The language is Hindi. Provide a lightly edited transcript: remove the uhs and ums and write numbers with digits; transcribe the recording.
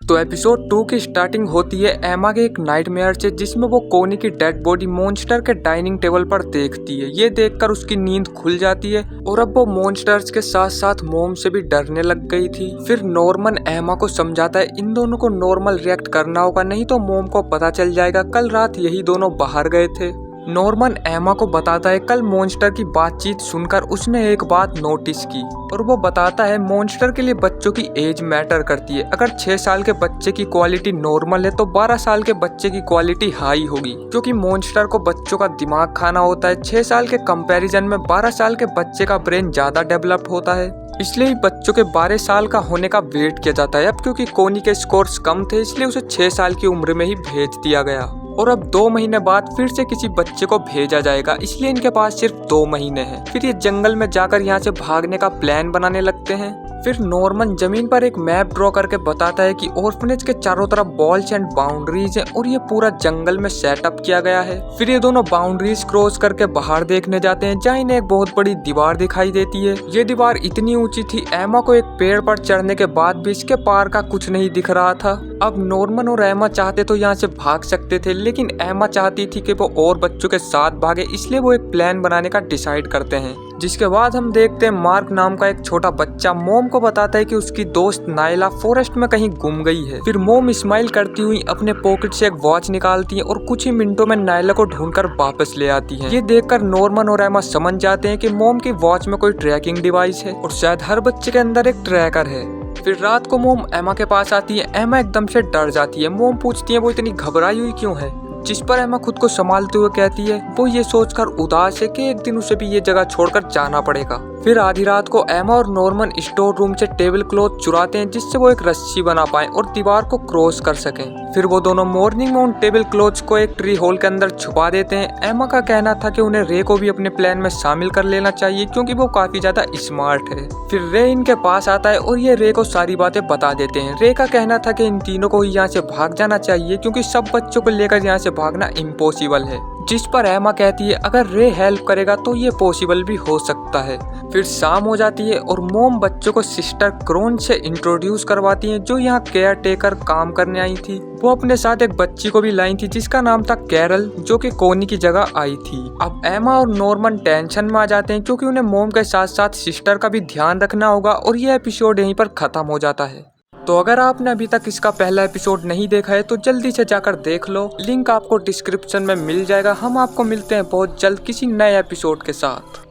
तो एपिसोड 2 की स्टार्टिंग होती है एमा के एक नाइटमेयर से, जिसमें वो कोनी की डेड बॉडी मॉन्स्टर के डाइनिंग टेबल पर देखती है। ये देखकर उसकी नींद खुल जाती है और अब वो मॉन्स्टर्स के साथ साथ मोम से भी डरने लग गई थी। फिर नॉर्मन एमा को समझाता है इन दोनों को नॉर्मल रिएक्ट करना होगा, नहीं तो मोम को पता चल जाएगा कल रात यही दोनों बाहर गए थे। नॉर्मन एमा को बताता है कल मॉन्स्टर की बातचीत सुनकर उसने एक बात नोटिस की, और वो बताता है मॉन्स्टर के लिए बच्चों की एज मैटर करती है। अगर 6 साल के बच्चे की क्वालिटी नॉर्मल है तो 12 साल के बच्चे की क्वालिटी हाई होगी, क्योंकि मॉन्स्टर को बच्चों का दिमाग खाना होता है। 6 साल के कंपैरिजन में 12 साल के बच्चे का ब्रेन ज्यादा डेवलप्ड होता है, इसलिए बच्चों के 12 साल का होने का वेट किया जाता है। अब क्योंकि कोनी के स्कोर्स कम थे, इसलिए उसे 6 साल की उम्र में ही भेज दिया गया, और अब 2 महीने बाद फिर से किसी बच्चे को भेजा जाएगा, इसलिए इनके पास सिर्फ 2 महीने हैं। फिर ये जंगल में जाकर यहाँ से भागने का प्लान बनाने लगते हैं। फिर नॉर्मन जमीन पर एक मैप ड्रॉ करके बताता है कि ऑर्फनेज के चारों तरफ वॉल्स एंड बाउंड्रीज हैं और ये पूरा जंगल में सेटअप किया गया है। फिर ये दोनों बाउंड्रीज क्रॉस करके बाहर देखने जाते हैं, जहाँ इन्हें एक बहुत बड़ी दीवार दिखाई देती है। ये दीवार इतनी ऊंची थी, एमा को एक पेड़ पर चढ़ने के बाद भी इसके पार का कुछ नहीं दिख रहा था। अब नॉर्मन और एमा चाहते तो यहाँ से भाग सकते थे, लेकिन एमा चाहती थी कि वो और बच्चों के साथ भागे, इसलिए वो एक प्लान बनाने का डिसाइड करते हैं। जिसके बाद हम देखते हैं मार्क नाम का एक छोटा बच्चा मोम को बताता है कि उसकी दोस्त नायला फॉरेस्ट में कहीं गुम गई है। फिर मोम स्माइल करती हुई अपने पॉकेट से एक वॉच निकालती है और कुछ ही मिनटों में नायला को ढूंढकर वापस ले आती है। ये देखकर नॉर्मन और एमा समझ जाते हैं कि मोम की वॉच में कोई ट्रैकिंग डिवाइस है और शायद हर बच्चे के अंदर एक ट्रैकर है। फिर रात को मोम एमा के पास आती है। एमा एकदम से डर जाती है। मोम पूछती है वो इतनी घबराई हुई क्यों है, जिस पर एमा खुद को संभालते हुए कहती है वो ये सोचकर उदास है कि एक दिन उसे भी ये जगह छोड़कर जाना पड़ेगा। फिर आधी रात को एमा और नॉर्मन स्टोर रूम से टेबल क्लॉथ चुराते हैं, जिससे वो एक रस्सी बना पाए और दीवार को क्रॉस कर सकें। फिर वो दोनों मॉर्निंग में उन टेबल क्लॉथ्स को एक ट्री होल के अंदर छुपा देते हैं। एमा का कहना था कि उन्हें रे को भी अपने प्लान में शामिल कर लेना चाहिए, क्योंकि वो काफी ज्यादा स्मार्ट है। फिर रे इनके पास आता है और ये रे को सारी बातें बता देते हैं। रे का कहना था कि इन तीनों को ही यहाँ से भाग जाना चाहिए, क्योंकि सब बच्चों को लेकर यहाँ से भागना इम्पॉसिबल है। जिस पर एमा कहती है अगर रे हेल्प करेगा तो ये पॉसिबल भी हो सकता है। फिर शाम हो जाती है और मोम बच्चों को सिस्टर क्रोन से इंट्रोड्यूस करवाती हैं, जो यहाँ केयर टेकर काम करने आई थी। वो अपने साथ एक बच्ची को भी लाई थी जिसका नाम था कैरल, जो कि कोनी की जगह आई थी। अब एमा और नॉर्मन टेंशन में आ जाते हैं, क्योंकि उन्हें मोम के साथ साथ सिस्टर का भी ध्यान रखना होगा, और ये एपिसोड यहीं पर खत्म हो जाता है। तो अगर आपने अभी तक इसका पहला एपिसोड नहीं देखा है तो जल्दी से जाकर देख लो, लिंक आपको डिस्क्रिप्शन में मिल जाएगा। हम आपको मिलते हैं बहुत जल्द किसी नए एपिसोड के साथ।